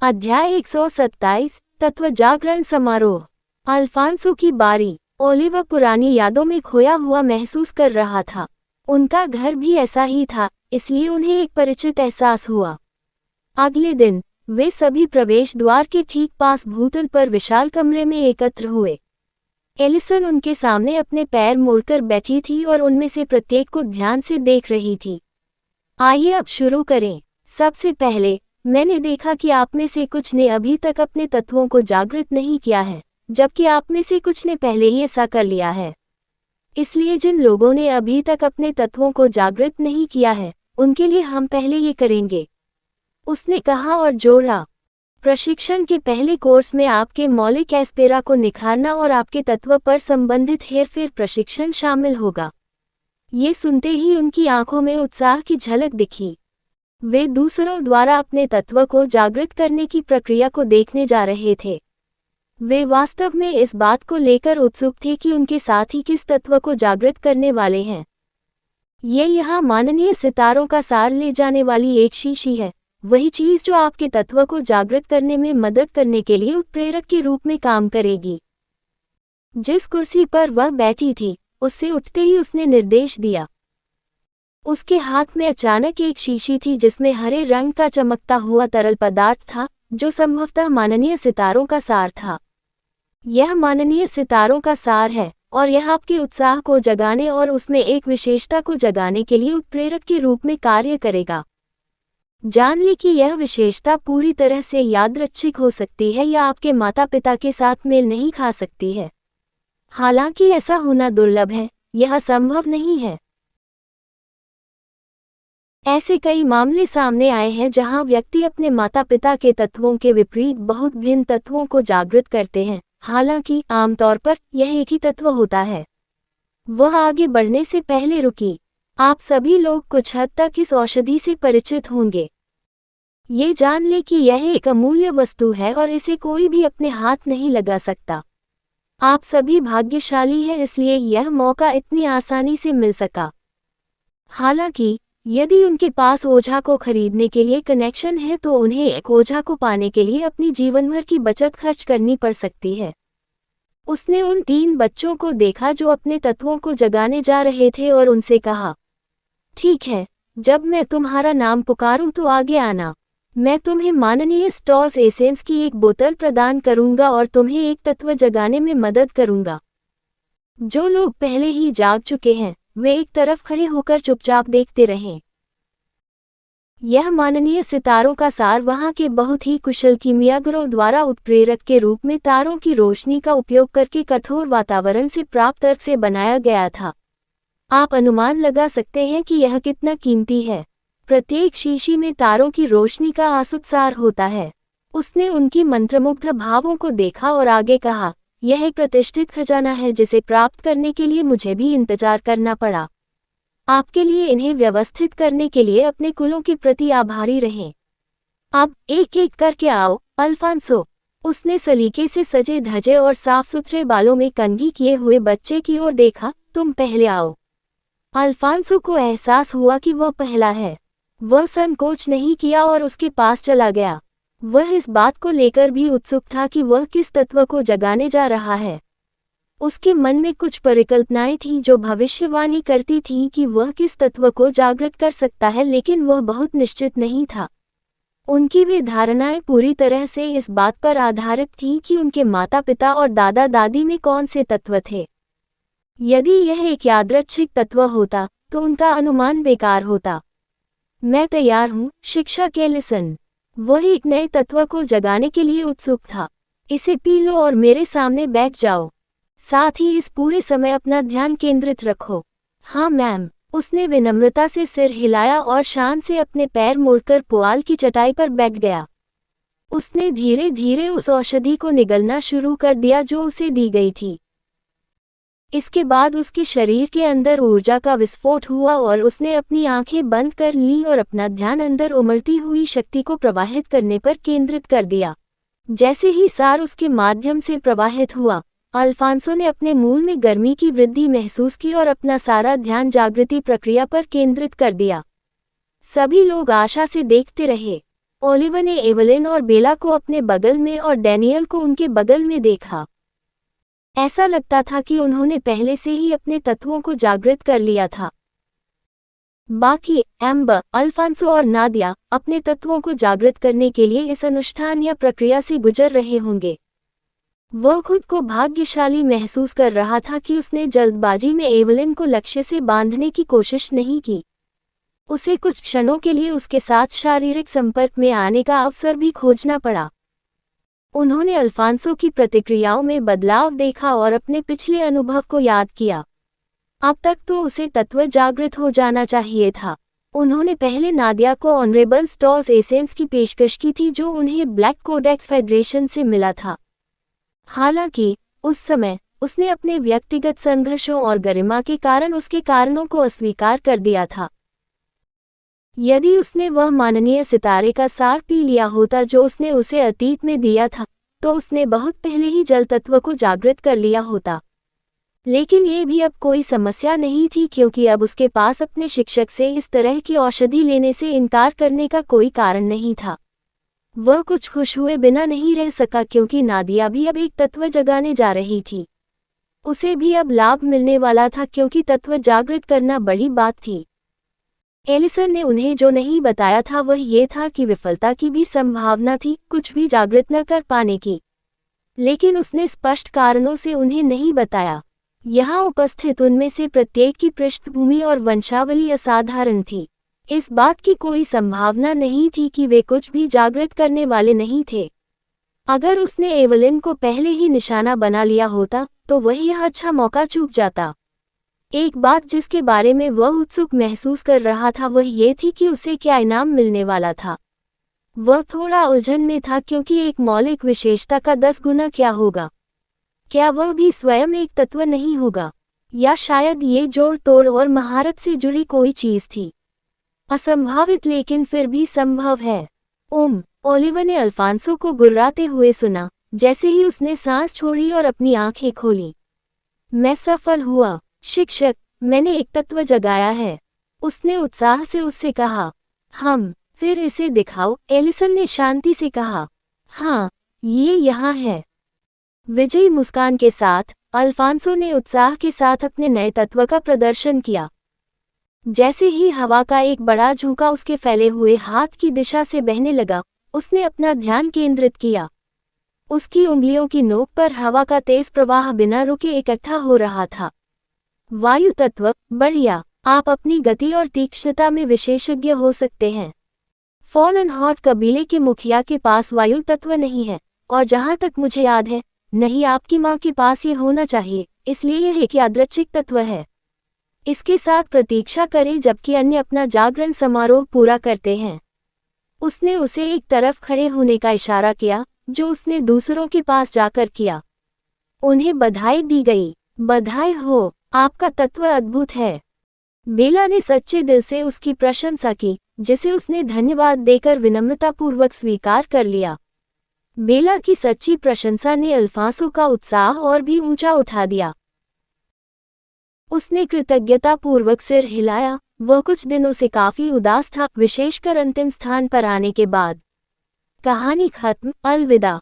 अध्याय 127 तत्व जागरण समारोह। अल्फांसो की बारी। ओलिवर पुरानी यादों में खोया हुआ महसूस कर रहा था। उनका घर भी ऐसा ही था, इसलिए उन्हें एक परिचित एहसास हुआ। अगले दिन वे सभी प्रवेश द्वार के ठीक पास भूतल पर विशाल कमरे में एकत्र हुए। एलिसन उनके सामने अपने पैर मोड़कर बैठी थी और उनमें से प्रत्येक को ध्यान से देख रही थी। आइए अब शुरू करें। सबसे पहले मैंने देखा कि आप में से कुछ ने अभी तक अपने तत्वों को जागृत नहीं किया है, जबकि आप में से कुछ ने पहले ही ऐसा कर लिया है। इसलिए जिन लोगों ने अभी तक अपने तत्वों को जागृत नहीं किया है, उनके लिए हम पहले ये करेंगे, उसने कहा और जोड़ा। प्रशिक्षण के पहले कोर्स में आपके मौलिक एस्पेरा को निखारना और आपके तत्व पर संबंधित हेरफेर प्रशिक्षण शामिल होगा। ये सुनते ही उनकी आंखों में उत्साह की झलक दिखी। वे दूसरों द्वारा अपने तत्व को जागृत करने की प्रक्रिया को देखने जा रहे थे। वे वास्तव में इस बात को लेकर उत्सुक थे कि उनके साथी किस तत्व को जागृत करने वाले हैं। ये यहाँ माननीय सितारों का सार ले जाने वाली एक शीशी है, वही चीज़ जो आपके तत्व को जागृत करने में मदद करने के लिए उत्प्रेरक के रूप में काम करेगी। जिस कुर्सी पर वह बैठी थी, उससे उठते ही उसने निर्देश दिया। उसके हाथ में अचानक एक शीशी थी जिसमें हरे रंग का चमकता हुआ तरल पदार्थ था, जो संभवतः माननीय सितारों का सार था। यह माननीय सितारों का सार है और यह आपके उत्साह को जगाने और उसमें एक विशेषता को जगाने के लिए उत्प्रेरक के रूप में कार्य करेगा। जान लें कि यह विशेषता पूरी तरह से यादृच्छिक हो सकती है या आपके माता पिता के साथ मेल नहीं खा सकती है। हालांकि ऐसा होना दुर्लभ है, यह संभव नहीं है। ऐसे कई मामले सामने आए हैं जहां व्यक्ति अपने माता पिता के तत्वों के विपरीत बहुत भिन्न तत्वों को जागृत करते हैं। हालांकि आमतौर पर यह एक ही तत्व होता है। वह आगे बढ़ने से पहले रुकी। आप सभी लोग कुछ हद तक इस औषधि से परिचित होंगे। ये जान लें कि यह एक अमूल्य वस्तु है और इसे कोई भी अपने हाथ नहीं लगा सकता। आप सभी भाग्यशाली हैं, इसलिए यह मौका इतनी आसानी से मिल सका। हालांकि यदि उनके पास ओझा को खरीदने के लिए कनेक्शन है तो उन्हें एक ओझा को पाने के लिए अपनी जीवन भर की बचत खर्च करनी पड़ सकती है। उसने उन 3 बच्चों को देखा जो अपने तत्वों को जगाने जा रहे थे और उनसे कहा, ठीक है, जब मैं तुम्हारा नाम पुकारूं तो आगे आना। मैं तुम्हें माननीय स्टॉस एसेंस की एक बोतल प्रदान करूंगा और तुम्हें एक तत्व जगाने में मदद करूंगा। जो लोग पहले ही जाग चुके हैं, वे एक तरफ खड़े होकर चुपचाप देखते रहें। यह माननीय सितारों का सार वहां के बहुत ही कुशल कीमियागरों द्वारा उत्प्रेरक के रूप में तारों की रोशनी का उपयोग करके कठोर वातावरण से प्राप्त तर्क से बनाया गया था। आप अनुमान लगा सकते हैं कि यह कितना कीमती है। प्रत्येक शीशी में तारों की रोशनी का आसुतसार होता है। उसने उनकी मंत्रमुग्ध भावों को देखा और आगे कहा, यह एक प्रतिष्ठित खजाना है जिसे प्राप्त करने के लिए मुझे भी इंतजार करना पड़ा। आपके लिए इन्हें व्यवस्थित करने के लिए अपने कुलों के प्रति आभारी रहें। अब एक एक करके आओ, अल्फांसो। उसने सलीके से सजे धजे और साफ सुथरे बालों में कंघी किए हुए बच्चे की ओर देखा, तुम पहले आओ। अल्फांसो को एहसास हुआ कि वह पहला है। वह संकोच नहीं किया और उसके पास चला गया। वह इस बात को लेकर भी उत्सुक था कि वह किस तत्व को जगाने जा रहा है। उसके मन में कुछ परिकल्पनाएं थीं जो भविष्यवाणी करती थीं कि वह किस तत्व को जागृत कर सकता है, लेकिन वह बहुत निश्चित नहीं था। उनकी वे धारणाएं पूरी तरह से इस बात पर आधारित थीं कि उनके माता पिता और दादा दादी में कौन से तत्व थे। यदि यह एक यादृच्छिक तत्व होता तो उनका अनुमान बेकार होता। मैं तैयार हूँ, शिक्षक एलिसन। वह एक नए तत्व को जगाने के लिए उत्सुक था। इसे पी लो और मेरे सामने बैठ जाओ। साथ ही इस पूरे समय अपना ध्यान केंद्रित रखो। हाँ मैम। उसने विनम्रता से सिर हिलाया और शान से अपने पैर मोड़कर पुआल की चटाई पर बैठ गया। उसने धीरे धीरे उस औषधि को निगलना शुरू कर दिया जो उसे दी गई थी। इसके बाद उसके शरीर के अंदर ऊर्जा का विस्फोट हुआ और उसने अपनी आंखें बंद कर लीं और अपना ध्यान अंदर उमड़ती हुई शक्ति को प्रवाहित करने पर केंद्रित कर दिया। जैसे ही सार उसके माध्यम से प्रवाहित हुआ, अल्फांसो ने अपने मूल में गर्मी की वृद्धि महसूस की और अपना सारा ध्यान जागृति प्रक्रिया पर केंद्रित कर दिया। सभी लोग आशा से देखते रहे। ओलिवर ने एवलिन और बेला को अपने बगल में और डैनियल को उनके बगल में देखा। ऐसा लगता था कि उन्होंने पहले से ही अपने तत्वों को जागृत कर लिया था। बाकी एम्बर, अल्फांसो और नादिया अपने तत्वों को जागृत करने के लिए इस अनुष्ठान या प्रक्रिया से गुजर रहे होंगे। वह खुद को भाग्यशाली महसूस कर रहा था कि उसने जल्दबाजी में एवलिन को लक्ष्य से बांधने की कोशिश नहीं की। उसे कुछ क्षणों के लिए उसके साथ शारीरिक संपर्क में आने का अवसर भी खोजना पड़ा। उन्होंने अल्फांसो की प्रतिक्रियाओं में बदलाव देखा और अपने पिछले अनुभव को याद किया। अब तक तो उसे तत्व जागृत हो जाना चाहिए था। उन्होंने पहले नादिया को ऑनरेबल स्टॉस एसेंस की पेशकश की थी जो उन्हें ब्लैक कोडेक्स फेडरेशन से मिला था। हालांकि उस समय उसने अपने व्यक्तिगत संघर्षों और गरिमा के कारण उसके कारणों को अस्वीकार कर दिया था। यदि उसने वह माननीय सितारे का सार पी लिया होता जो उसने उसे अतीत में दिया था, तो उसने बहुत पहले ही जल तत्व को जागृत कर लिया होता। लेकिन ये भी अब कोई समस्या नहीं थी क्योंकि अब उसके पास अपने शिक्षक से इस तरह की औषधि लेने से इनकार करने का कोई कारण नहीं था। वह कुछ खुश हुए बिना नहीं रह सका क्योंकि नादिया भी अब एक तत्व जगाने जा रही थी। उसे भी अब लाभ मिलने वाला था क्योंकि तत्व जागृत करना बड़ी बात थी। एलिसन ने उन्हें जो नहीं बताया था वह ये था कि विफलता की भी संभावना थी, कुछ भी जागृत न कर पाने की। लेकिन उसने स्पष्ट कारणों से उन्हें नहीं बताया। यहाँ उपस्थित उनमें से प्रत्येक की पृष्ठभूमि और वंशावली असाधारण थी। इस बात की कोई संभावना नहीं थी कि वे कुछ भी जागृत करने वाले नहीं थे। अगर उसने एवलिन को पहले ही निशाना बना लिया होता तो वह यह अच्छा मौका चूक जाता। एक बात जिसके बारे में वह उत्सुक महसूस कर रहा था वह ये थी कि उसे क्या इनाम मिलने वाला था। वह थोड़ा उलझन में था क्योंकि एक मौलिक विशेषता का 10 गुना क्या होगा? क्या वह भी स्वयं एक तत्व नहीं होगा? या शायद ये जोड़ तोड़ और महारत से जुड़ी कोई चीज थी? असंभावित लेकिन फिर भी संभव है। ओलिवर ने अल्फांसो को गुर्राते हुए सुना जैसे ही उसने सांस छोड़ी और अपनी आंखें खोली। मैं सफल हुआ शिक्षक, मैंने एक तत्व जगाया है, उसने उत्साह से उससे कहा। फिर इसे दिखाओ, एलिसन ने शांति से कहा। हाँ, ये यहाँ है। विजयी मुस्कान के साथ अल्फांसो ने उत्साह के साथ अपने नए तत्व का प्रदर्शन किया। जैसे ही हवा का एक बड़ा झोंका उसके फैले हुए हाथ की दिशा से बहने लगा, उसने अपना ध्यान केंद्रित किया। उसकी उंगलियों की नोक पर हवा का तेज प्रवाह बिना रुके इकट्ठा हो रहा था। वायु तत्व, बढ़िया, आप अपनी गति और तीक्ष्णता में विशेषज्ञ हो सकते हैं। फॉलन हॉट कबीले के मुखिया के पास वायु तत्व नहीं है, और जहां तक मुझे याद है, नहीं आपकी माँ के पास ये होना चाहिए, इसलिए यह एक यादृच्छिक तत्व है। इसके साथ प्रतीक्षा करें जबकि अन्य अपना जागरण समारोह पूरा करते हैं। उसने उसे एक तरफ खड़े होने का इशारा किया, जो उसने दूसरों के पास जाकर किया। उन्हें बधाई दी गई। बधाई हो, आपका तत्व अद्भुत है। बेला ने सच्चे दिल से उसकी प्रशंसा की, जिसे उसने धन्यवाद देकर विनम्रतापूर्वक स्वीकार कर लिया। बेला की सच्ची प्रशंसा ने अल्फांसो का उत्साह और भी ऊंचा उठा दिया। उसने कृतज्ञतापूर्वक सिर हिलाया। वह कुछ दिनों से काफी उदास था, विशेषकर अंतिम स्थान पर आने के बाद। कहानी खत्म। अलविदा।